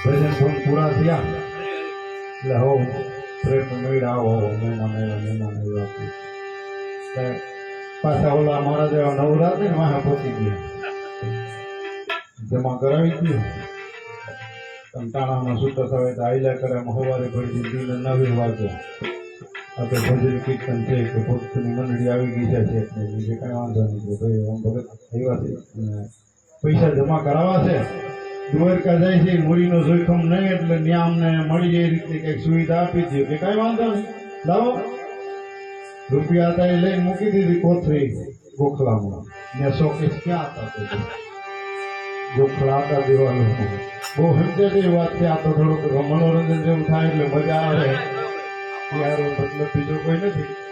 ભજન પૂરા થયા એટલે હો પ્રેમ મેળા આવો મહેમાન આવ્યા પાછા ઓલા મારા જેવા નવરાત્રી ને વાહ પહોંચી ગયા જમા કરાવી ગયું કંટાણામાં સૂતો થવે તો આઈલા કરે સવારે પડી દીધી 9 વાગે આપણે ભજન કીર્તન છે કે ભક્તની મંડળી આવી ગઈ છે જે કાંઈ વાંધો નહીં ભાઈ આમ ભગત આવ્યા છે પૈસા જમા કરાવવા છે દ્વારકા જાય છે મૂડીનો જોખમ નહીં એટલે ત્યાં અમને મળી જાય રીતે કંઈક સુવિધા આપી દે કે કાંઈ વાંધો નહીં લાવો રૂપિયા હતા એ લઈને મૂકી દીધી કોથળી ગોખલામાં ને શોકેસ ક્યાં હતા ગોખલા હતા દેવાનું બહુ સમજે એ વાત છે આ તો થોડુંક મનોરંજન જેવું થાય એટલે મજા આવે યાર મતલબ બીજો કોઈ નથી